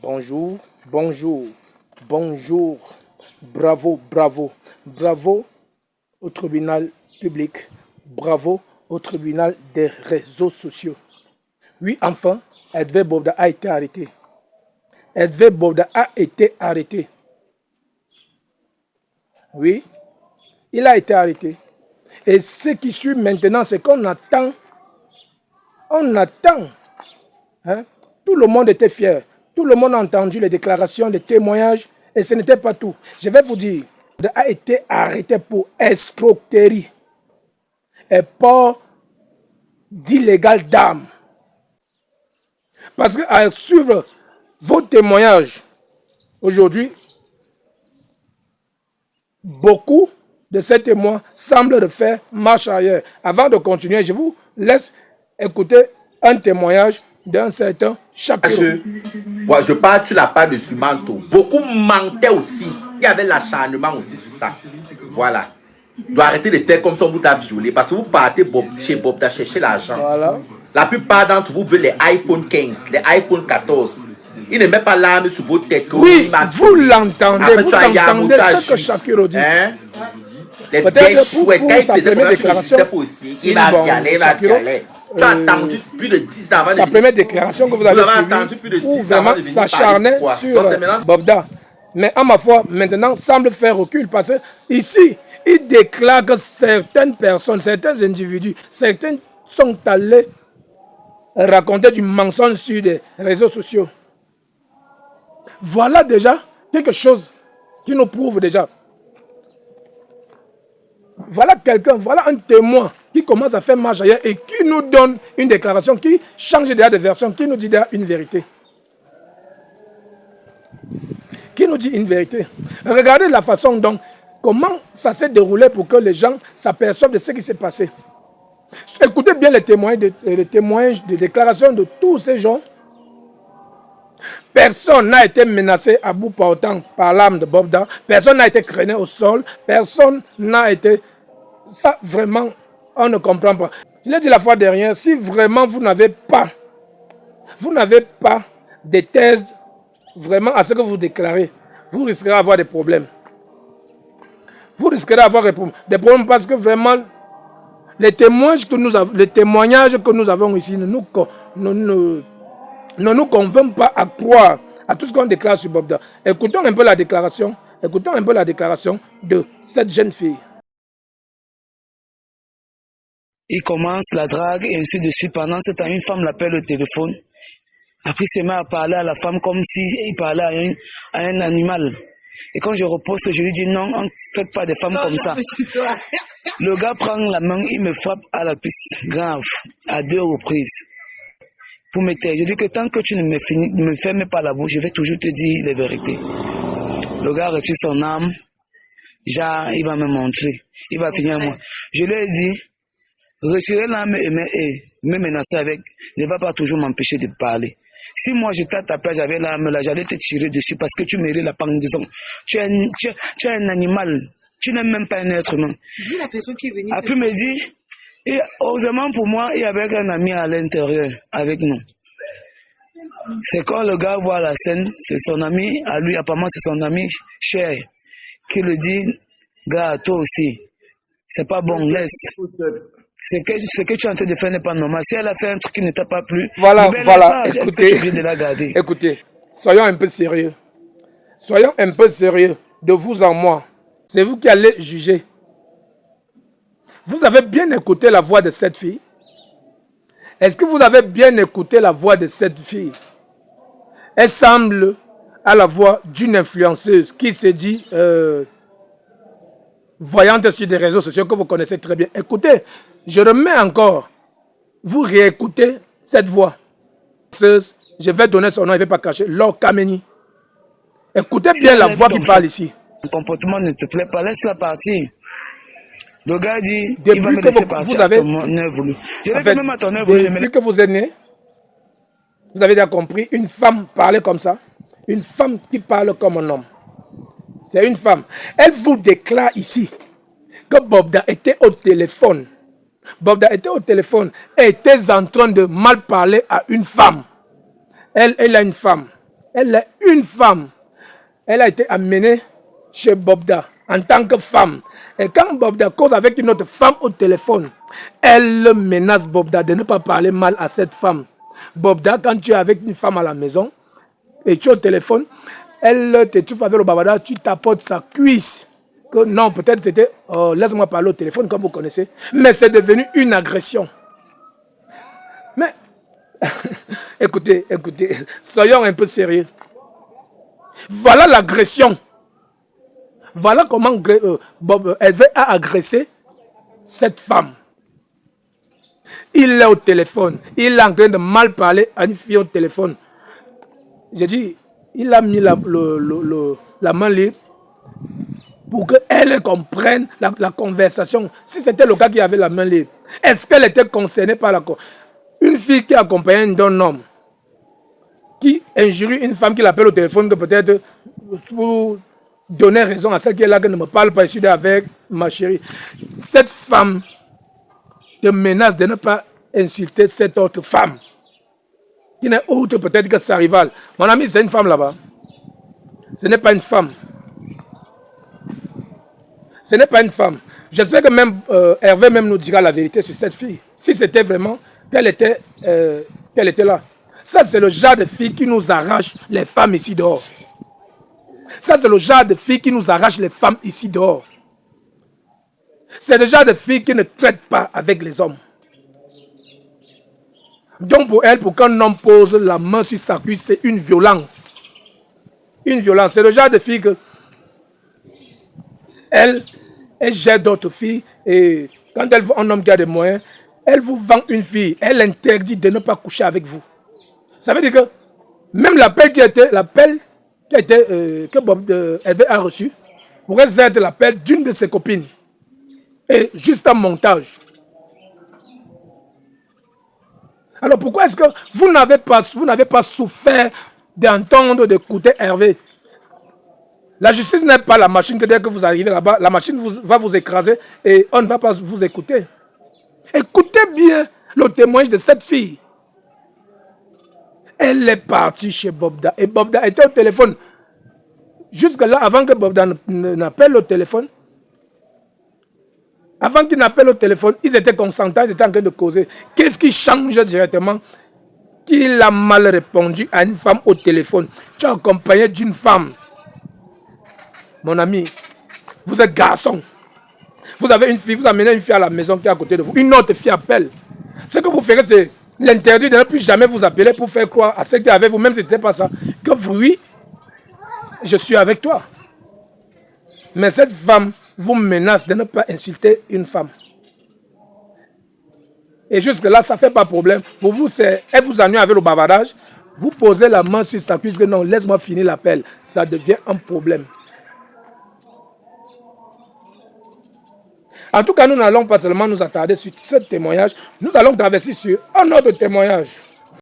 Bonjour, bonjour, bonjour. Bravo, bravo, bravo au tribunal public. Bravo au tribunal des réseaux sociaux. Oui, enfin, Edvé Bobda a été arrêté. Edvé Bobda a été arrêté. Oui, il a été arrêté. Et ce qui suit maintenant, c'est qu'on attend. On attend. Hein? Tout le monde était fier. Tout le monde a entendu les déclarations, les témoignages. Et ce n'était pas tout. Je vais vous dire, il a été arrêté pour escroquerie et port d'illégal d'armes. Parce qu'à suivre vos témoignages, aujourd'hui, beaucoup de ces témoins semblent faire marche arrière. Avant de continuer, je vous laisse écouter un témoignage d'un certain Shakiro. Je parle sur la part de Sumanto. Beaucoup mentaient aussi. Il y avait l'acharnement aussi sur ça. Voilà. Il doit arrêter de faire comme ça, on vous a violé. Parce que vous partez chez Bob chercher l'argent. Voilà. La plupart d'entre vous veulent les iPhone 15, les iPhone 14. Il ne met pas l'arme sur votre tête. Oui, vous l'entendez. Vous entendez ce que Shakiro dit. Hein? Peut-être pour sa première déclaration, il va galer, il va galer. Tu as attendu plus de 10 ans avant sa première déclaration que vous avez suivie, où vraiment s'acharnait sur Bobda. Mais à ma foi, maintenant, semble faire recul parce que ici, il déclare que certaines personnes, certains individus, certains sont allés raconter du mensonge sur des réseaux sociaux. Voilà déjà quelque chose qui nous prouve déjà. Voilà quelqu'un, voilà un témoin qui commence à faire marche ailleurs et qui nous donne une déclaration, qui change déjà de version, qui nous dit déjà une vérité. Qui nous dit une vérité. Regardez la façon dont, comment ça s'est déroulé pour que les gens s'aperçoivent de ce qui s'est passé. Écoutez bien les témoignages, les déclarations de tous ces gens. Personne n'a été menacé à bout portant par l'arme de Bobda. Personne n'a été traîné au sol. Personne n'a été... Ça, vraiment, on ne comprend pas. Je l'ai dit la fois dernière, si vraiment vous n'avez pas de thèse vraiment à ce que vous déclarez, vous risquerez d'avoir des problèmes. Vous risquerez d'avoir des problèmes parce que vraiment, les témoignages que nous avons ici ne nous convainc pas à croire à tout ce qu'on déclare sur Bobda. Écoutons un peu la déclaration de cette jeune fille. Il commence la drague et ainsi de suite. Pendant ce temps, une femme l'appelle au téléphone. Après, il se met à parler à la femme comme s'il parlait à un animal. Et quand je reposte, je lui dis non, on ne traite pas des femmes comme ça. Le gars prend la main, il me frappe à la piste, grave, à 2 reprises. Pour me taire. Je dis que tant que tu ne me fermes pas la bouche, je vais toujours te dire les vérités. Le gars retire son arme. Genre, il va me montrer. Il va finir moi. Je lui ai dit, retirer l'arme et me menacer avec ne va pas toujours m'empêcher de parler. Si moi j'étais à ta place, j'avais l'arme là, j'allais te tirer dessus parce que tu mérites la pendaison. Tu es un animal. Tu n'es même pas un être humain. La personne qui est venue. Après me dit, et heureusement pour moi, il y avait un ami à l'intérieur avec nous. C'est quand le gars voit la scène, c'est son ami, à lui, apparemment c'est son ami cher, qui le dit, gars, toi aussi, c'est pas bon, laisse. Ce que tu es en train de faire n'est pas normal. Si elle a fait un truc qui ne t'a pas plu, voilà, écoutez, écoutez, soyons un peu sérieux. Soyons un peu sérieux de vous en moi. C'est vous qui allez juger. Vous avez bien écouté la voix de cette fille? Est-ce que vous avez bien écouté la voix de cette fille? Elle semble à la voix d'une influenceuse qui se dit voyante sur des réseaux sociaux que vous connaissez très bien. Écoutez, je remets encore. Vous réécoutez cette voix. Je vais donner son nom, il ne va pas cacher. Laure Kameni. Écoutez bien la voix qui parle ici. Ton comportement ne te plaît pas, laisse-la partir. Le gars dit, depuis il va me laisser partir vous avez, à ton heure voulue. Depuis que vous êtes né, vous avez déjà compris, une femme parler comme ça, une femme qui parle comme un homme. C'est une femme. Elle vous déclare ici que Bobda était au téléphone. Bobda était au téléphone et était en train de mal parler à une femme. Elle a une femme. Elle est une femme. Elle a été amenée chez Bobda en tant que femme. Et quand Bobda cause avec une autre femme au téléphone, elle menace Bobda de ne pas parler mal à cette femme. Bobda, quand tu es avec une femme à la maison et tu es au téléphone, elle te trouve avec le babada, tu t'apportes sa cuisse. Que non, peut-être c'était laisse-moi parler au téléphone comme vous connaissez, mais c'est devenu une agression. Mais écoutez, soyons un peu sérieux. Voilà l'agression. Voilà comment Bob Hervé a agressé cette femme. Il est au téléphone. Il est en train de mal parler à une fille au téléphone. J'ai dit, il a mis la main libre pour qu'elle comprenne la conversation. Si c'était le cas qui avait la main libre, est-ce qu'elle était concernée par la... Une fille qui accompagne d'un homme, qui injurie une femme qui l'appelle au téléphone, que peut-être pour donner raison à celle qui est là, que ne me parle pas, je suis avec ma chérie. Cette femme te menace de ne pas insulter cette autre femme, qui n'est autre peut-être que sa rivale. Mon ami, c'est une femme là-bas. Ce n'est pas une femme. Ce n'est pas une femme. J'espère que même Hervé même nous dira la vérité sur cette fille. Si c'était vraiment qu'elle était là. Ça, c'est le genre de fille qui nous arrache les femmes ici dehors. Ça, c'est le genre de fille qui nous arrache les femmes ici dehors. C'est le genre de fille qui ne traite pas avec les hommes. Donc pour elle, pour qu'un homme pose la main sur sa cuisse, c'est une violence. Une violence. C'est le genre de fille que elle gère d'autres filles et quand elle voit un homme qui a des moyens, elle vous vend une fille, elle interdit de ne pas coucher avec vous. Ça veut dire que même l'appel que Bob Hervé a reçu pourrait être l'appel d'une de ses copines. Et juste un montage. Alors pourquoi est-ce que vous n'avez pas souffert d'entendre, d'écouter Hervé? La justice n'est pas la machine que dès que vous arrivez là-bas, la machine va vous écraser et on ne va pas vous écouter. Écoutez bien le témoignage de cette fille. Elle est partie chez Bobda et Bobda était au téléphone. Jusque-là, avant que Bobda n'appelle au téléphone, avant qu'il n'appelle au téléphone, ils étaient consentants, ils étaient en train de causer. Qu'est-ce qui change directement? Qu'il a mal répondu à une femme au téléphone. Tu es accompagné d'une femme. Mon ami, vous êtes garçon. Vous avez une fille, vous amenez une fille à la maison qui est à côté de vous. Une autre fille appelle. Ce que vous ferez, c'est l'interdire de ne plus jamais vous appeler pour faire croire à ceux qui avaient vous, même si ce n'était pas ça, que oui, je suis avec toi. Mais cette femme vous menace de ne pas insulter une femme. Et jusque-là, ça ne fait pas problème. Pour vous, elle vous ennuie avec le bavardage. Vous posez la main sur sa cuisse, que non, laisse-moi finir l'appel. Ça devient un problème. En tout cas, nous n'allons pas seulement nous attarder sur ce témoignage, nous allons traverser sur un autre témoignage.